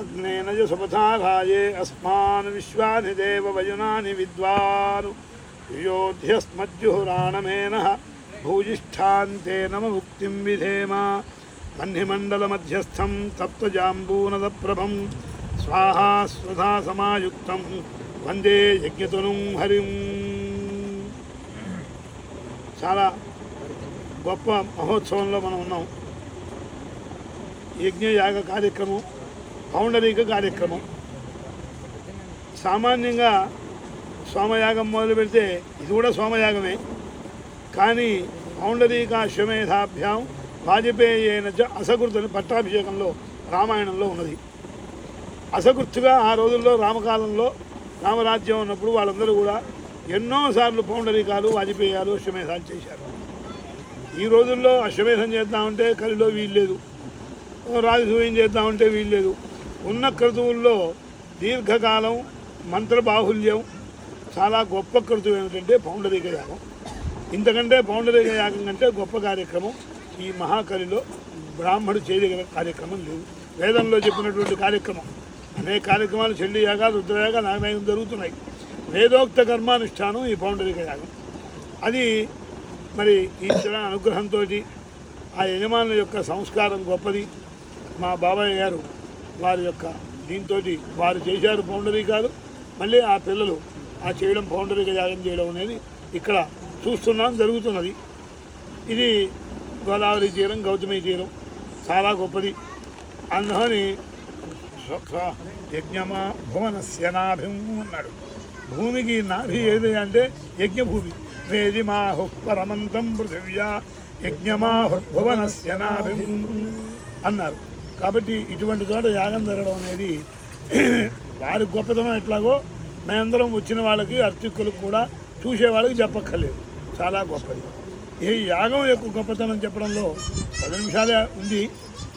అగ్నేన సుపథాఘాయే అస్మాన్ విశ్వాని దేవ వయునాని విద్వాను యోధ్యస్మజ్జుహురాణమేన భూజిష్ఠాంతే నమ ముక్తిం విధేమ వహ్నిమండల మధ్యస్థం తప్తజాంబూనదప్రభం స్వాహా స్వధా సమాయుక్తం వందే యజ్ఞతనుం హరిం. చాలా గొప్ప మహోత్సవంలో మనం ఉన్నాం. యజ్ఞయాగ కార్యక్రమం, పౌండరీక కార్యక్రమం. సామాన్యంగా సోమయాగం మొదలు పెడితే ఇది కూడా సోమయాగమే, కానీ పౌండరీక అశ్వమేధాభ్యాం వాజపేయేన అసకృతుని పట్టాభిషేకంలో రామాయణంలో ఉన్నది. అసకృత్తుగా ఆ రోజుల్లో రామకాలంలో రామరాజ్యం ఉన్నప్పుడు వాళ్ళందరూ కూడా ఎన్నోసార్లు పౌండరీకాలు వాజపేయాలు అశ్వమేధాలు చేశారు. ఈ రోజుల్లో అశ్వమేధం చేద్దామంటే కలిలో వీల్లేదు, రాజసూయం చేద్దామంటే వీల్లేదు. ఉన్న క్రతువుల్లో దీర్ఘకాలం మంత్రబాహుల్యం చాలా గొప్ప క్రతువు ఏమిటంటే పౌండరీక యాగం. ఇంతకంటే పౌండరీక యాగం కంటే గొప్ప కార్యక్రమం ఈ మహాకలిలో బ్రాహ్మడు చేయగల కార్యక్రమం లేదు. వేదంలో చెప్పినటువంటి కార్యక్రమం అనేక కార్యక్రమాలు, చండీ యాగాలు, రుద్రయాగాలు, నాగయాగం జరుగుతున్నాయి. వేదోక్త కర్మానుష్ఠానం ఈ పౌండరీక యాగం. అది మరి ఈశ్వర అనుగ్రహంతో ఆ యజమానుల యొక్క సంస్కారం గొప్పది. మా బాబాయ్ గారు వారి యొక్క దీంతో వారు చేశారు పౌండరీకాలు. మళ్ళీ ఆ పిల్లలు ఆ చేయడం పౌండరీక యాగం చేయడం అనేది ఇక్కడ చూస్తున్నాం, జరుగుతున్నది. ఇది గోదావరి తీరం, గౌతమి తీరం చాలా గొప్పది. అందుకని యజ్ఞమా భువనస్య నాభిం అన్నాడు. భూమికి నాభి ఏది అంటే యజ్ఞభూమి. వేదిమాహు పరమంతం పృథివ్యా యజ్ఞమాహుర్భువనస్య నాభిం అన్నారు. కాబట్టి ఇటువంటి చోట యాగం జరగడం అనేది వారి గొప్పతనం ఎట్లాగో మేమందరం వచ్చిన వాళ్ళకి అర్చకులకు కూడా చూసేవాళ్ళకి చెప్పక్కర్లేదు, చాలా గొప్పది. ఈ యాగం యొక్క గొప్పతనం చెప్పడంలో 10 నిమిషాలే ఉంది,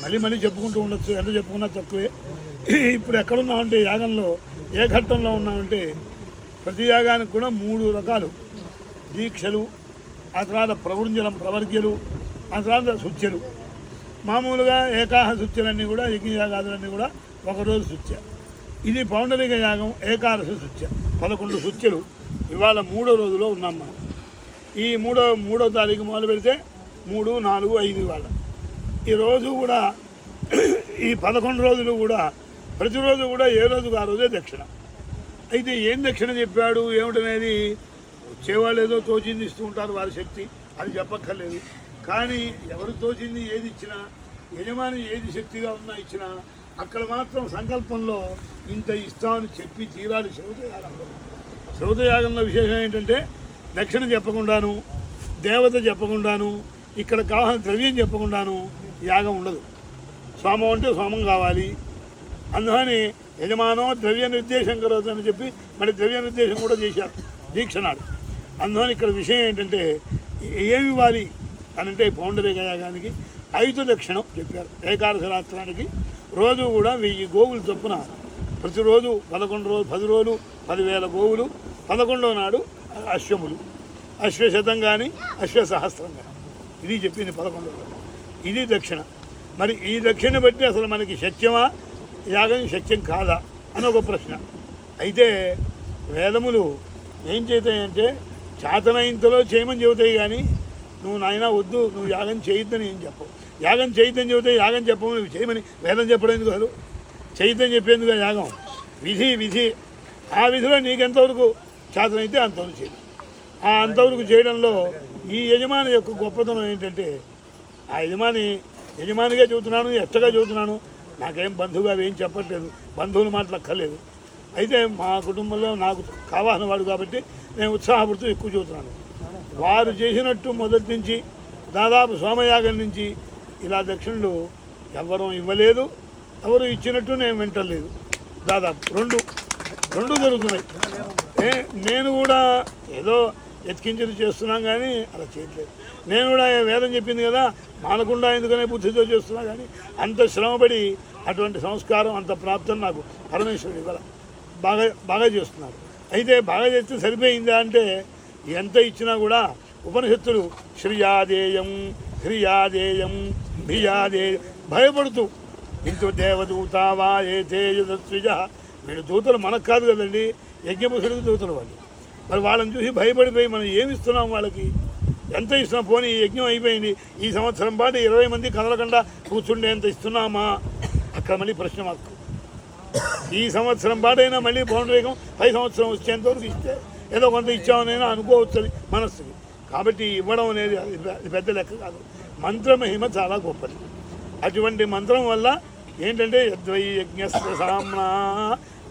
మళ్ళీ చెప్పుకుంటూ ఉండొచ్చు, ఎంత చెప్పుకున్నా తక్కువే. ఇప్పుడు ఎక్కడున్నామంటే యాగంలో ఏ ఘట్టంలో ఉన్నామంటే ప్రతి యాగానికి కూడా 3 రకాలు దీక్షలు, ఆ తర్వాత ప్రవర్గ్యలు, ఆ తర్వాత శుచ్యలు. మామూలుగా ఏకాహ శుచ్యలన్నీ కూడా యజ్ఞయాగాదులన్నీ కూడా ఒకరోజు శుచ్య. ఇది పౌండరీక యాగం ఏకాదశ శుచ్య, 11 శుచ్యలు. ఇవాళ 3వ రోజులో ఉన్నాం మనం. ఈ మూడో తారీఖు మొదలు పెడితే 3, 4, 5 ఇవాళ. ఈ రోజు కూడా ఈ 11 రోజులు కూడా ప్రతిరోజు కూడా ఏ రోజుకు ఆ రోజే దక్షిణ. అయితే ఏం దక్షిణ చెప్పాడు ఏమిటనేది వచ్చేవాళ్ళు ఏదో తోచింది ఇస్తూ ఉంటారు, వారి శక్తి, అది చెప్పక్కర్లేదు. కానీ ఎవరు తోచింది ఏది ఇచ్చినా, యజమాని ఏది శక్తిగా ఉన్నా ఇచ్చినా అక్కడ మాత్రం సంకల్పంలో ఇంత ఇస్తామని చెప్పి తీరాలి. శ్రౌతయాగంలో విశేషం ఏంటంటే దక్షిణ చెప్పకుండాను, దేవత చెప్పకుండాను, ఇక్కడ కావాల్సిన ద్రవ్యం చెప్పకుండాను యాగం ఉండదు. సోమం అంటే సోమం కావాలి. అందుకని యజమానో ద్రవ్య నిర్దేశం కలదు అని చెప్పి మరి ద్రవ్య నిర్దేశం కూడా చేశారు దీక్ష నాడు. అందుకని ఇక్కడ విషయం ఏంటంటే ఏమి ఇవ్వాలి అని అంటే పౌండరీక యాగానికి 5 దక్షిణం చెప్పారు. ఏకాదశ రాత్రానికి రోజు కూడా 1000 గోవులు చొప్పున ప్రతిరోజు 10 రోజులు 10,000 గోవులు. 11వ నాడు అశ్వములు, అశ్వశతం కానీ అశ్వసహస్రం కానీ. ఇది చెప్పింది 11వ రోజు. ఇది దక్షిణ. మరి ఈ దక్షిణ బట్టి అసలు మనకి సత్యమా యాగం సత్యం కాదా అని ఒక ప్రశ్న. అయితే వేదములు ఏం చేతాయంటే చేతనైంతలో చేయమని చెబుతాయి, కానీ నువ్వు నాయన వద్దు, నువ్వు యాగం చేయొద్దని ఏం చెప్పవు. యాగం చేయొద్దని చెబితే యాగం చెప్పవు, నువ్వు చేయమని వేదం చెప్పడం ఎందుకు? అసలు చేయొద్దని చెప్పేందుకు యాగం విధి. ఆ విధిలో నీకెంతవరకు చేతనైతే అంతవరకు చేయాలి. ఆ అంతవరకు చేయడంలో ఈ యజమాని యొక్క గొప్పతనం ఏంటంటే, ఆ యజమానిగా చెబుతున్నాను, ఎచ్చగా చెబుతున్నాను, నాకేం బంధువుగా ఏం చెప్పట్లేదు, బంధువుల మాటలు అక్కర్లేదు. అయితే మా కుటుంబంలో నాకు కావాల్సిన వాడు కాబట్టి నేను ఉత్సాహపడుతూ ఎక్కువ చెబుతున్నాను. వారు చేసినట్టు మొదటి నుంచి దాదాపు సోమయాగం నుంచి ఇలా దక్షిణలు ఎవరూ ఇవ్వలేదు, ఎవరు ఇచ్చినట్టు నేను వింటలేదు. దాదాపు రెండు జరుగుతున్నాయి. నేను కూడా ఏదో ఎత్కించి చేస్తున్నాం కానీ అలా చేయట్లేదు. నేను కూడా వేదం చెప్పింది కదా మానకుండా ఎందుకనే బుద్ధితో చేస్తున్నా, కానీ అంత శ్రమపడి అటువంటి సంస్కారం అంత ప్రాప్తం నాకు పరమేశ్వరుడు ఇవ్వాల. బాగా చేస్తున్నారు. అయితే బాగా చేస్తే సరిపోయిందా అంటే ఎంత ఇచ్చినా కూడా ఉపనిషత్తులు శ్రియాదేయం భియాదేయం భయపడుతూ ఇంటూ దేవదూతావా ఏ తేజస్విజ. వీళ్ళు దూతలు మనకు కాదు కదండి, యజ్ఞపురుషుడికి దూతలు వాళ్ళు. మరి వాళ్ళని చూసి భయపడిపోయి మనం ఏమి ఇస్తున్నాం వాళ్ళకి? ఎంత ఇస్తున్నాం? పోనీ ఈ యజ్ఞం అయిపోయింది, ఈ సంవత్సరం పాటు 20 మంది కదలకుండా కూర్చుండే ఎంత ఇస్తున్నామా? అక్కడ మళ్ళీ ప్రశ్న మాకు. ఈ సంవత్సరం పాటైనా మళ్ళీ పౌండరీకం 10 సంవత్సరం వచ్చేంతవరకు ఇస్తే ఏదో కొంత ఇచ్చామనైనా అనుకోవచ్చు మనస్సుకి. కాబట్టి ఇవ్వడం అనేది అది పెద్ద లెక్క కాదు. మంత్రమహిమ చాలా గొప్పది. అటువంటి మంత్రం వల్ల ఏంటంటే యద్వై యజ్ఞస్య సామ్నా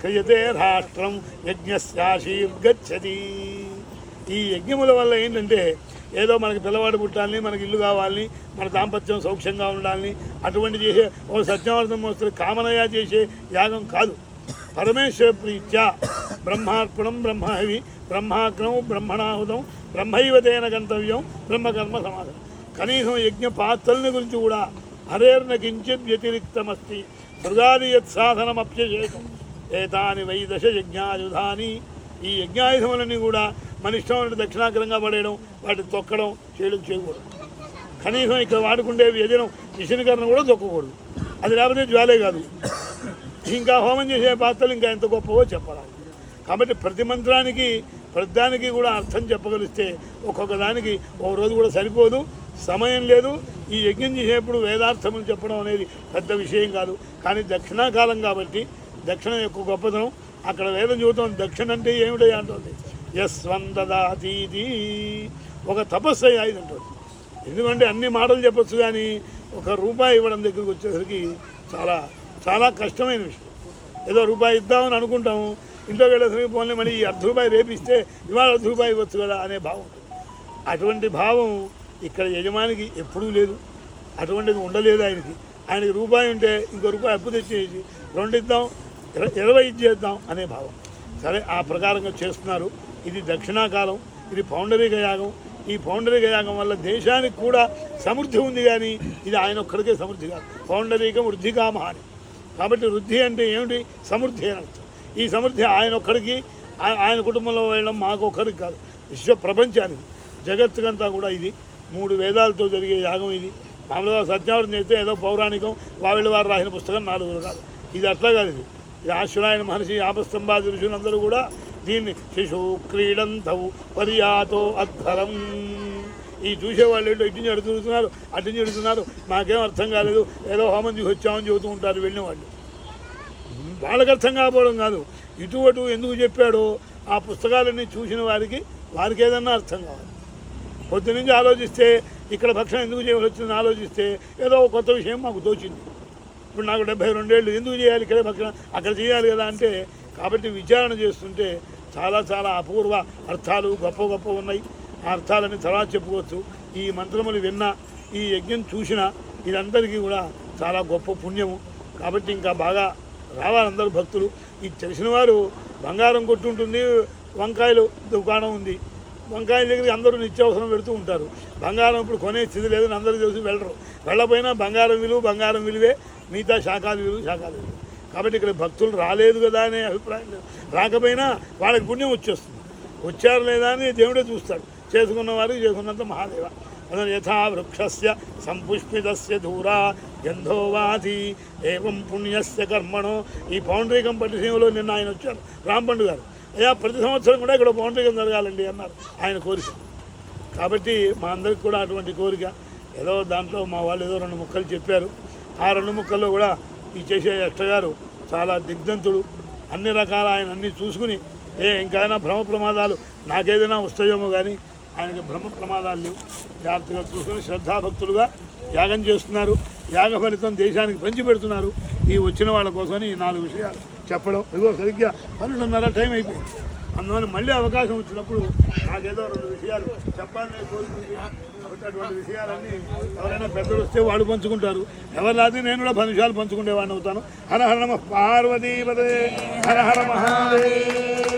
క్రియతే రాష్ట్రం యజ్ఞస్యాశీర్గచ్చతి. ఈ యజ్ఞముల వల్ల ఏంటంటే ఏదో మనకి పిల్లవాడు పుట్టాలని, మనకి ఇల్లు కావాలని, మన దాంపత్యం సౌఖ్యంగా ఉండాలని అటువంటి చేసే ఓ సత్యవర్ధం వస్తుంది కామనగా చేసే యాగం కాదు. పరమేశ్వర ప్రీత్యా బ్రహ్మార్పణం బ్రహ్మహవి బ్రహ్మాగ్నం బ్రహ్మణాహుతం బ్రహ్మైవతేన గంతవ్యం బ్రహ్మకర్మ సమాధం. కనీసం యజ్ఞ పాత్రల గురించి కూడా హరేర్న కించిత్ వ్యతిరిక్తమస్తి మృగాది యత్సాధనమప్యశేషం ఏతాని వై దశ యజ్ఞాయుధాని. ఈ యజ్ఞాయుధములన్నీ కూడా మన ఇష్టం దక్షిణాగ్రంగా పడేయడం, వాటిని తొక్కడం చేయకూడదు. కనీసం ఇక్కడ వాడుకుంటే వ్యజనం విషణకరణ కూడా తొక్కకూడదు. అది లేకపోతే జ్వాలే కాదు. ఇంకా హోమం చేసే పాత్రలు ఇంకా ఎంత గొప్పవో చెప్పాలి. కాబట్టి ప్రతి మంత్రానికి ప్రతిదానికి కూడా అర్థం చెప్పగలిస్తే ఒక్కొక్క దానికి ఒక రోజు కూడా సరిపోదు, సమయం లేదు. ఈ యజ్ఞం చేసేప్పుడు వేదార్థములు చెప్పడం అనేది పెద్ద విషయం కాదు. కానీ దక్షిణాకాలం కాబట్టి దక్షిణ యొక్క గొప్పతనం అక్కడ వేదం చూద్దాం. దక్షిణ అంటే ఏమిటో అంటుంది యస్వందదాతీతి, ఒక తపస్సు అయ్యి అంటుంది. ఎందుకంటే అన్ని మాటలు చెప్పచ్చు కానీ ₹1 ఇవ్వడం దగ్గరికి వచ్చేసరికి చాలా చాలా కష్టమైన విషయం. ఏదో రూపాయి ఇద్దామని అనుకుంటాము, ఇంట్లో వెళ్ళేసరికి పోనీ మళ్ళీ ఈ ₹1 రేపిస్తే ఇవాళ ₹1 ఇవ్వచ్చు కదా అనే భావం. అటువంటి భావం ఇక్కడ యజమానికి ఎప్పుడూ లేదు, అటువంటిది ఉండలేదు ఆయనకి. ఆయనకి ₹1 ఉంటే ఇంకో ₹1 అప్పు తెచ్చేసి 2 ఇద్దాం 20 ఇచ్చేద్దాం అనే భావం. సరే, ఆ ప్రకారంగా చేస్తున్నారు. ఇది దక్షిణాకాలం, ఇది పౌండరీక యాగం. ఈ పౌండరీక యాగం వల్ల దేశానికి కూడా సమృద్ధి ఉంది, కానీ ఇది ఆయన ఒక్కడికే సమృద్ధి కాదు. పౌండరీకం వృద్ధికామహాని. కాబట్టి వృద్ధి అంటే ఏమిటి? సమృద్ధి అని అర్థం. ఈ సమృద్ధి ఆయన ఒక్కడికి, ఆయన కుటుంబంలో వెళ్ళడం మాకు ఒక్కడికి కాదు, విశ్వ ప్రపంచానికి, జగత్తుకంతా కూడా ఇది 3 వేదాలతో జరిగే యాగం. ఇది మామూలుగా సత్యనారాయణ చేస్తే ఏదో పౌరాణికం వావిళ్ళ వారు రాసిన పుస్తకం 4 కాదు. ఇది అట్లా కాదు. ఇది ఆశ్వరాయణ మహర్షి ఆపస్తంభాది ఋషులందరూ కూడా దీన్ని శిశు క్రీడంతవు పర్యాతో అద్భరం. ఈ చూసేవాళ్ళు ఏంటో ఇటు నుంచి అడుగుతున్నారు, అటు నుంచి అడుగుతున్నారు, మాకేం అర్థం కాలేదు, ఏదో హోమం చూసి వచ్చామని చెబుతూ ఉంటారు వెళ్ళిన వాళ్ళు. వాళ్ళకి అర్థం కాకపోవడం కాదు, ఇటు ఎందుకు చెప్పాడో ఆ పుస్తకాలన్నీ చూసిన వారికి ఏదన్నా అర్థం కావాలి. పొద్దు నుంచి ఆలోచిస్తే ఇక్కడ భక్షణ ఎందుకు చేయాల్సి వచ్చిందని ఆలోచిస్తే ఏదో కొత్త విషయం మాకు తోచింది. ఇప్పుడు నాకు 72 ఏళ్ళు, ఎందుకు చేయాలి ఇక్కడే భక్షణ, అక్కడ చేయాలి కదా అంటే. కాబట్టి విచారణ చేస్తుంటే చాలా చాలా అపూర్వ అర్థాలు గొప్ప ఉన్నాయి. ఆ అర్థాలని తర్వాత చెప్పుకోవచ్చు. ఈ మంత్రములు విన్నా, ఈ యజ్ఞం చూసినా ఇదందరికీ కూడా చాలా గొప్ప పుణ్యము. కాబట్టి ఇంకా బాగా రావాలి అందరూ భక్తులు. ఇది తెలిసిన వారు బంగారం కొట్టుంటుంది, వంకాయలు దుకాణం ఉంది, వంకాయల దగ్గరికి అందరూ నిత్యావసరం పెడుతూ ఉంటారు. బంగారం ఇప్పుడు కొనే స్థితి లేదని అందరూ తెలిసి వెళ్ళరు. వెళ్ళపోయినా బంగారం విలువే, మిగతా శాఖాలు విలువ. కాబట్టి ఇక్కడ భక్తులు రాలేదు కదా అనే అభిప్రాయం లేదు. రాకపోయినా వాళ్ళకి పుణ్యం వచ్చేస్తుంది. వచ్చారు లేదా అని దేవుడే చూస్తాడు. చేసుకున్న వారికి చేసుకున్నంత మహాదేవ. అదే యథా వృక్షస్య సంపుష్పితస్య దూరా గంధోవాధి ఏవం పుణ్యస్య కర్మణో. ఈ పౌండరీకం పట్టిసీమలో నిన్న ఆయన వచ్చారు, రాంపండు గారు. అయ్యా ప్రతి సంవత్సరం కూడా ఇక్కడ పౌండరీకం జరగాలండి అన్నారు, ఆయన కోరిక. కాబట్టి మా అందరికి కూడా అటువంటి కోరిక. ఏదో దాంట్లో మా వాళ్ళు ఏదో 2 ముక్కలు చెప్పారు. ఆ 2 ముక్కల్లో కూడా ఈ చేసే యక్ష గారు చాలా దిగ్ధంతుడు. అన్ని రకాల ఆయన అన్నీ చూసుకుని ఇంకైనా భ్రమ ప్రమాదాలు నాకేదైనా వస్తాయేమో కానీ ఆయనకి భ్రమ ప్రమాదాలు లేవు. జాగ్రత్తగా చూసుకుని శ్రద్ధాభక్తులుగా యాగం చేస్తున్నారు. యాగ ఫలితం దేశానికి పంచిపెడుతున్నారు. ఈ వచ్చిన వాళ్ళ కోసమని ఈ 4 విషయాలు చెప్పడం. ఇదిగో సరిగ్గా 12:30 టైం అయిపోయింది. అందువల్ల మళ్ళీ అవకాశం వచ్చినప్పుడు నాకేదో 2 విషయాలు చెప్పాలని కోరుకుంది. అటువంటి విషయాలన్నీ ఎవరైనా పెద్దలు వస్తే వాళ్ళు పంచుకుంటారు. ఎవరు రాదు నేను కూడా 10 నిమిషాలు పంచుకునేవాడిని అవుతాను. హర హర నమః పార్వతీపదే, హర హర మహాదేవ.